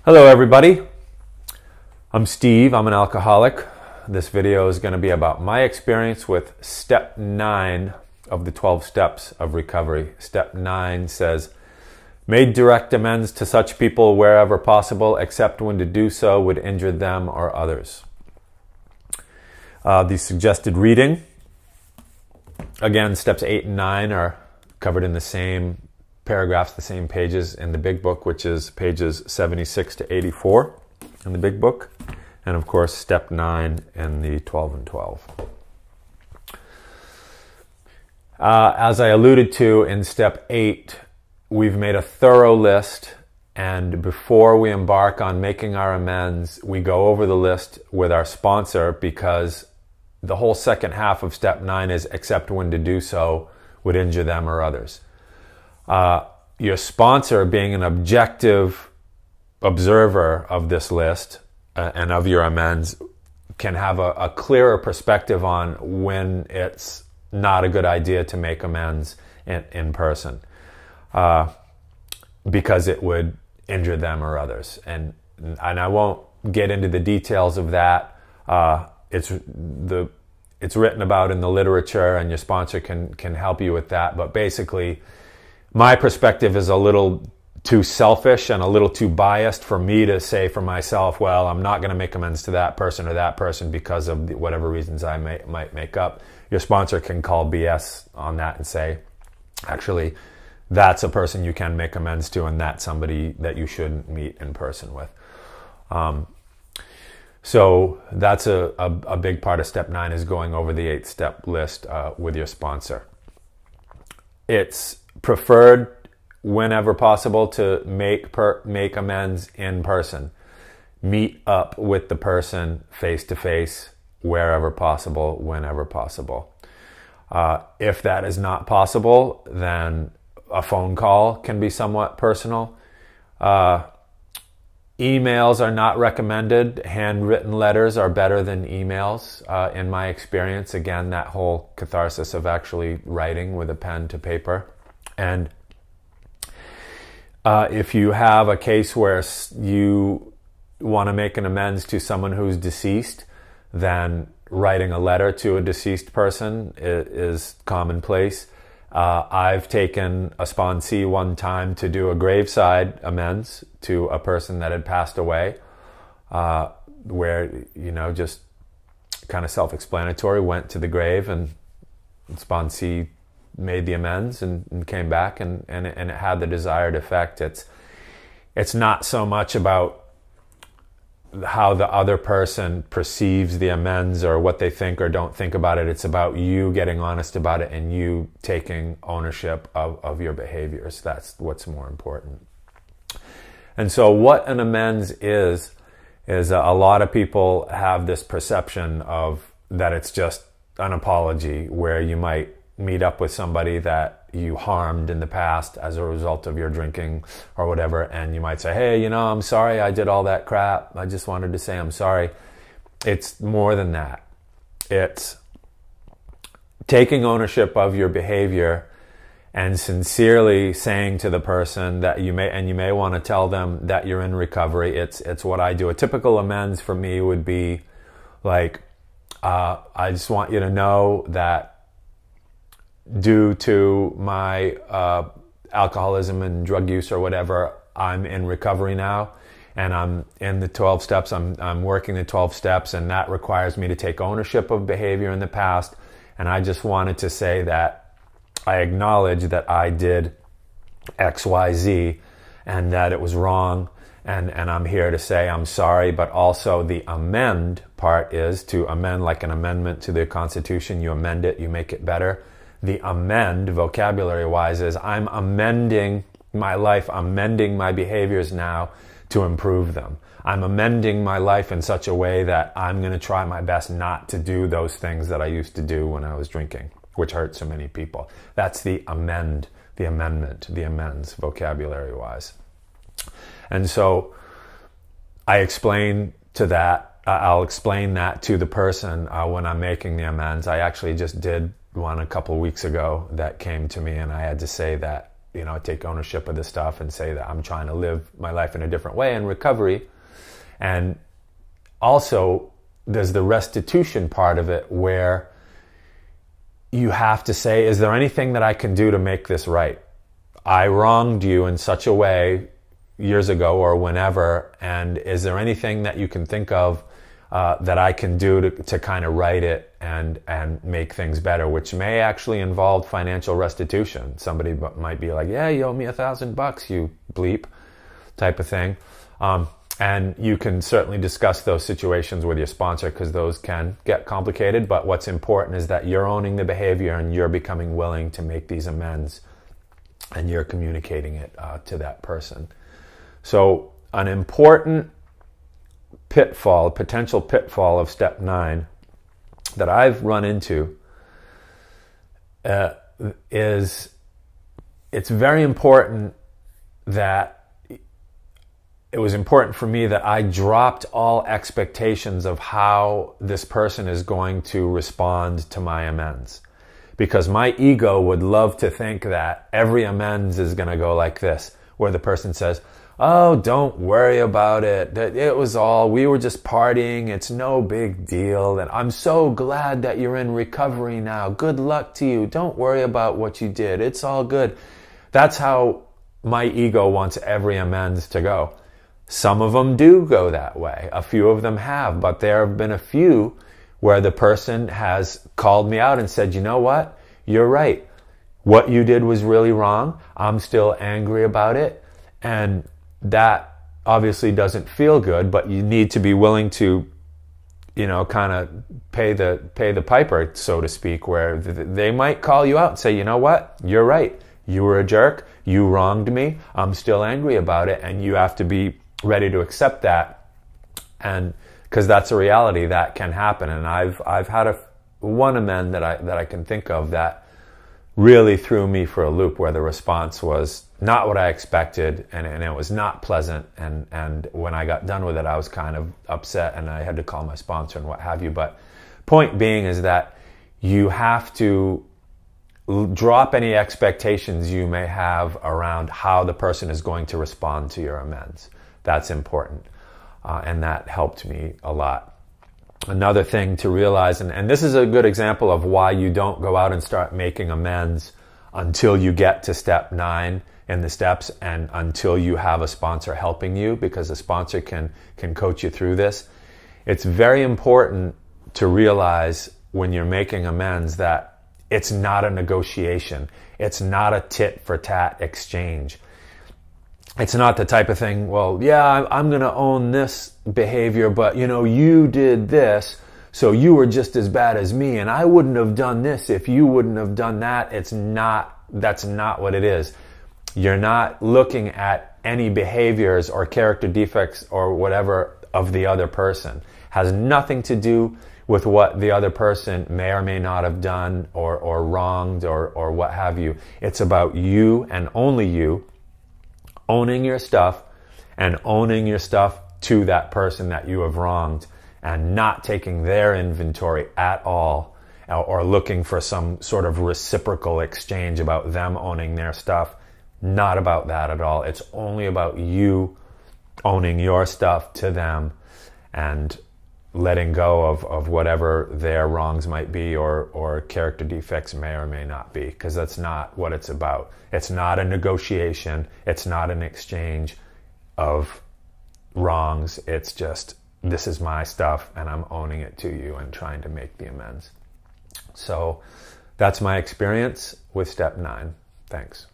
Hello everybody, I'm Steve, I'm an alcoholic. This video is going to be about my experience with step 9 of the 12 steps of recovery. Step 9 says, made direct amends to such people wherever possible, except when to do so would injure them or others. The suggested reading, again, steps 8 and 9 are covered in the same paragraphs, the same pages in the big book, which is pages 76 to 84 in the big book, and of course step 9 in the 12 and 12. As I alluded to in step 8, we've made a thorough list, and before we embark on making our amends, we go over the list with our sponsor, because the whole second half of step 9 is except when to do so would injure them or others. Your sponsor, being an objective observer of this list and of your amends, can have a clearer perspective on when it's not a good idea to make amends in person, because it would injure them or others. And I won't get into the details of that. It's written about in the literature, and your sponsor can help you with that. But basically, my perspective is a little too selfish and a little too biased for me to say for myself, well, I'm not going to make amends to that person because of whatever reasons I might make up. Your sponsor can call BS on that and say, actually, that's a person you can make amends to, and that's somebody that you shouldn't meet in person with. So that's a big part of step 9, is going over the 8-step list with your sponsor. It's preferred whenever possible to make amends in person. Meet up with the person face to face wherever possible, whenever possible. If that is not possible, then a phone call can be somewhat personal. Emails are not recommended. Handwritten letters are better than emails, in my experience. Again, that whole catharsis of actually writing with a pen to paper. And if you have a case where you want to make an amends to someone who's deceased, then writing a letter to a deceased person is commonplace. I've taken a sponsee one time to do a graveside amends to a person that had passed away, where, just kind of self-explanatory, went to the grave and sponsee made the amends and came back, and it had the desired effect. It's not so much about how the other person perceives the amends or what they think or don't think about it. It's about you getting honest about it and you taking ownership of your behaviors. That's what's more important. And so what an amends is a lot of people have this perception of that it's just an apology, where you might meet up with somebody that you harmed in the past as a result of your drinking or whatever, and you might say, hey, I'm sorry I did all that crap. I just wanted to say I'm sorry. It's more than that. It's taking ownership of your behavior and sincerely saying to the person that you may want to tell them that you're in recovery. It's what I do. A typical amends for me would be like, I just want you to know that due to my alcoholism and drug use or whatever, I'm in recovery now, and I'm in the 12 steps. I'm working the 12 steps, and that requires me to take ownership of behavior in the past. And I just wanted to say that I acknowledge that I did X, Y, Z, and that it was wrong. And I'm here to say I'm sorry. But also the amend part is to amend, like an amendment to the Constitution. You amend it, you make it better. The amend, vocabulary-wise, is I'm amending my life, amending my behaviors now to improve them. I'm amending my life in such a way that I'm going to try my best not to do those things that I used to do when I was drinking, which hurt so many people. That's the amend, the amendment, the amends, vocabulary-wise. And so I'll explain that to the person when I'm making the amends. I actually just did one a couple weeks ago that came to me, and I had to say that take ownership of the stuff and say that I'm trying to live my life in a different way in recovery. And also, there's the restitution part of it where you have to say, is there anything that I can do to make this right? I wronged you in such a way years ago or whenever, and is there anything that you can think of that I can do to kind of right it and make things better, which may actually involve financial restitution. Somebody might be like, yeah, you owe me $1,000, you bleep, type of thing. And you can certainly discuss those situations with your sponsor because those can get complicated. But what's important is that you're owning the behavior and you're becoming willing to make these amends and you're communicating it to that person. So an important pitfall, potential pitfall of step 9 that I've run into is it's very important that it was important for me that I dropped all expectations of how this person is going to respond to my amends. Because my ego would love to think that every amends is going to go like this, where the person says, oh, don't worry about it. We were just partying. It's no big deal. And I'm so glad that you're in recovery now. Good luck to you. Don't worry about what you did. It's all good. That's how my ego wants every amends to go. Some of them do go that way. A few of them have, but there have been a few where the person has called me out and said, you know what? You're right. What you did was really wrong. I'm still angry about it. And that obviously doesn't feel good, but you need to be willing to, kind of pay the piper, so to speak, where they might call you out and say, you know what? You're right. You were a jerk. You wronged me. I'm still angry about it. And you have to be ready to accept that, and because that's a reality that can happen. And I've had one amend that I can think of that really threw me for a loop, where the response was not what I expected, and it was not pleasant. And when I got done with it, I was kind of upset, and I had to call my sponsor and what have you. But point being is that you have to drop any expectations you may have around how the person is going to respond to your amends. That's important, and that helped me a lot. Another thing to realize, and this is a good example of why you don't go out and start making amends until you get to step 9 in the steps, and until you have a sponsor helping you, because a sponsor can coach you through this. It's very important to realize when you're making amends that it's not a negotiation. It's not a tit-for-tat exchange. It's not the type of thing, well, yeah, I'm going to own this behavior, but, you did this, so you were just as bad as me, and I wouldn't have done this if you wouldn't have done that. That's not what it is. You're not looking at any behaviors or character defects or whatever of the other person. It has nothing to do with what the other person may or may not have done or wronged or what have you. It's about you and only you owning your stuff and owning your stuff to that person that you have wronged, and not taking their inventory at all, or looking for some sort of reciprocal exchange about them owning their stuff. Not about that at all. It's only about you owning your stuff to them and letting go of whatever their wrongs might be or character defects may or may not be, because that's not what it's about. It's not a negotiation. It's not an exchange of wrongs. It's just, this is my stuff and I'm owning it to you and trying to make the amends. So that's my experience with step 9. Thanks.